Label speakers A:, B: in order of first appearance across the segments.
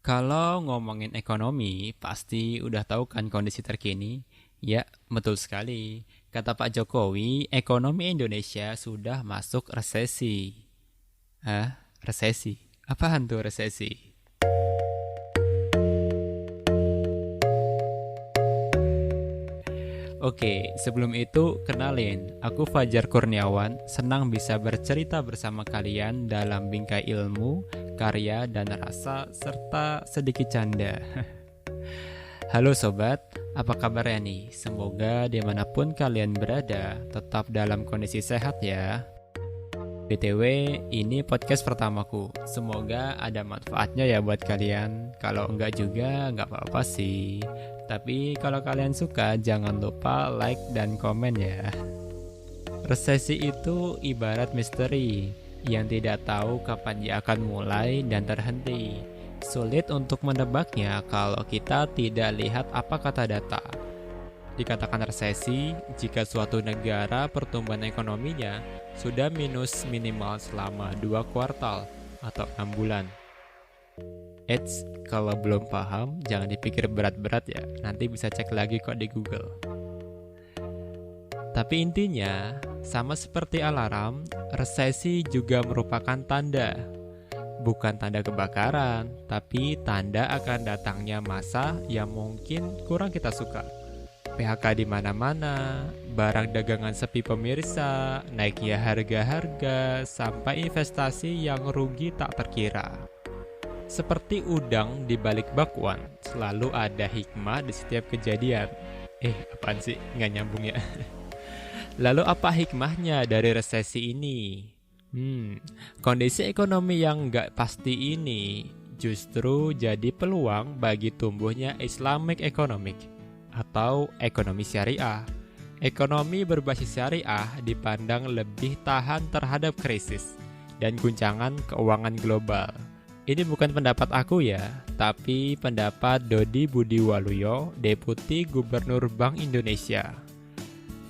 A: Kalau ngomongin ekonomi, pasti udah tahu kan kondisi terkini? Ya, betul sekali. Kata Pak Jokowi, ekonomi Indonesia sudah masuk resesi. Hah? Resesi? Apaan tuh resesi? Oke, sebelum itu kenalin, aku Fajar Kurniawan, senang bisa bercerita bersama kalian dalam bingkai ilmu, karya, dan rasa, serta sedikit canda. Halo sobat, apa kabarnya nih? Semoga dimanapun kalian berada, tetap dalam kondisi sehat ya. BTW, ini podcast pertamaku. Semoga ada manfaatnya ya buat kalian. Kalau enggak juga, enggak apa-apa sih. Tapi kalau kalian suka, jangan lupa like dan komen ya. Resesi itu ibarat misteri yang tidak tahu kapan dia akan mulai dan terhenti. Sulit untuk menebaknya kalau kita tidak lihat apa kata data. Dikatakan resesi jika suatu negara pertumbuhan ekonominya sudah minus minimal selama 2 kuartal atau 6 bulan. Eits, kalau belum paham jangan dipikir berat-berat ya, nanti bisa cek lagi kok di Google. Tapi intinya, sama seperti alarm, resesi juga merupakan tanda. Bukan tanda kebakaran, tapi tanda akan datangnya masa yang mungkin kurang kita suka. PHK di mana-mana, barang dagangan sepi pemirsa, naiknya harga-harga, sampai investasi yang rugi tak terkira. Seperti udang di balik bakwan, selalu ada hikmah di setiap kejadian. Apaan sih? Nggak nyambung ya? Lalu apa hikmahnya dari resesi ini? Kondisi ekonomi yang nggak pasti ini justru jadi peluang bagi tumbuhnya Islamic economic atau ekonomi syariah. Ekonomi berbasis syariah dipandang lebih tahan terhadap krisis dan guncangan keuangan global. Ini bukan pendapat aku ya, tapi pendapat Dodi Budiwaluyo, Deputi Gubernur Bank Indonesia.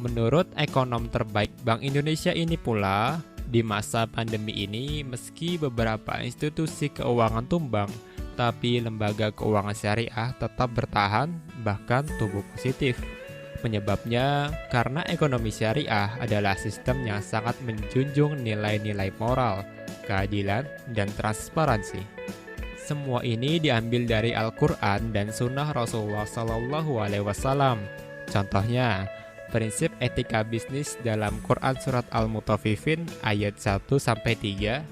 A: Menurut ekonom terbaik Bank Indonesia ini pula, di masa pandemi ini meski beberapa institusi keuangan tumbang, tapi lembaga keuangan syariah tetap bertahan, bahkan tumbuh positif. Penyebabnya karena ekonomi syariah adalah sistem yang sangat menjunjung nilai-nilai moral, keadilan, dan transparansi. Semua ini diambil dari Al-Quran dan Sunnah Rasulullah SAW. Contohnya, prinsip etika bisnis dalam Quran Surat Al-Mutaffifin ayat 1-3,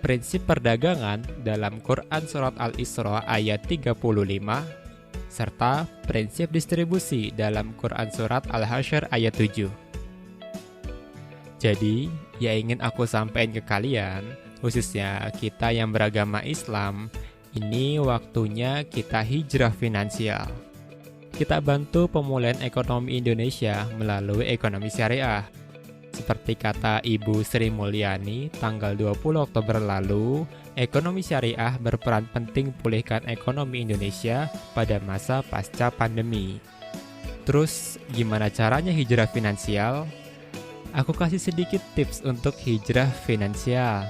A: prinsip perdagangan dalam Quran Surat Al-Isra ayat 35, serta prinsip distribusi dalam Quran Surat Al-Hasyr ayat 7. Jadi, ya ingin aku sampaikan ke kalian, khususnya kita yang beragama Islam, ini waktunya kita hijrah finansial. Kita bantu pemulihan ekonomi Indonesia melalui ekonomi syariah. Seperti kata Ibu Sri Mulyani tanggal 20 Oktober lalu, ekonomi syariah berperan penting pulihkan ekonomi Indonesia pada masa pasca pandemi. Terus, gimana caranya hijrah finansial? Aku kasih sedikit tips untuk hijrah finansial.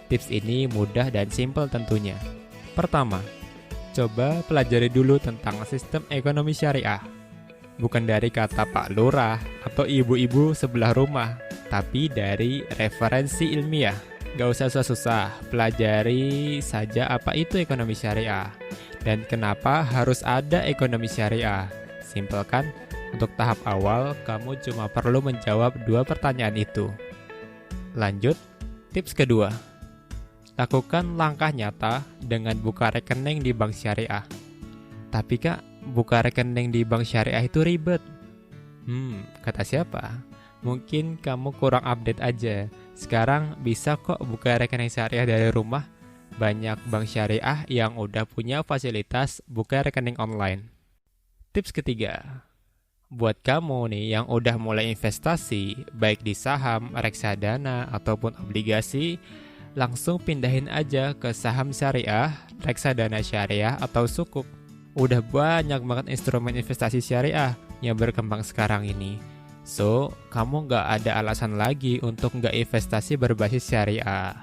A: Tips ini mudah dan simpel tentunya. Pertama, coba pelajari dulu tentang sistem ekonomi syariah. Bukan dari kata Pak Lurah atau ibu-ibu sebelah rumah, tapi dari referensi ilmiah. Gak usah susah-susah, pelajari saja apa itu ekonomi syariah dan kenapa harus ada ekonomi syariah. Simpel kan? Untuk tahap awal, kamu cuma perlu menjawab 2 pertanyaan itu. Lanjut, tips kedua. Lakukan langkah nyata dengan buka rekening di bank syariah. Tapi kak, buka rekening di bank syariah itu ribet. Kata siapa? Mungkin kamu kurang update aja. Sekarang bisa kok buka rekening syariah dari rumah. Banyak bank syariah yang udah punya fasilitas buka rekening online. Tips ketiga. Buat kamu nih yang udah mulai investasi, baik di saham, reksadana, ataupun obligasi, langsung pindahin aja ke saham syariah, reksadana syariah, atau sukuk. Udah banyak banget instrumen investasi syariah yang berkembang sekarang ini. So, kamu nggak ada alasan lagi untuk nggak investasi berbasis syariah.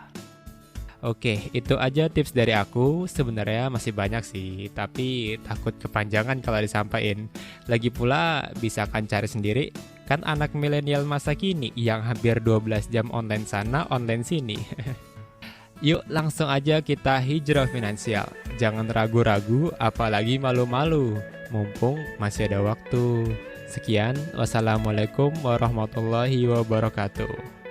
A: Oke, itu aja tips dari aku. Sebenarnya masih banyak sih, tapi takut kepanjangan kalau disampaikan. Lagi pula, bisa kan cari sendiri. Kan anak milenial masa kini yang hampir 12 jam online sana, online sini. Yuk langsung aja kita hijrah finansial. Jangan ragu-ragu, apalagi malu-malu. Mumpung masih ada waktu. Sekian, wassalamualaikum warahmatullahi wabarakatuh.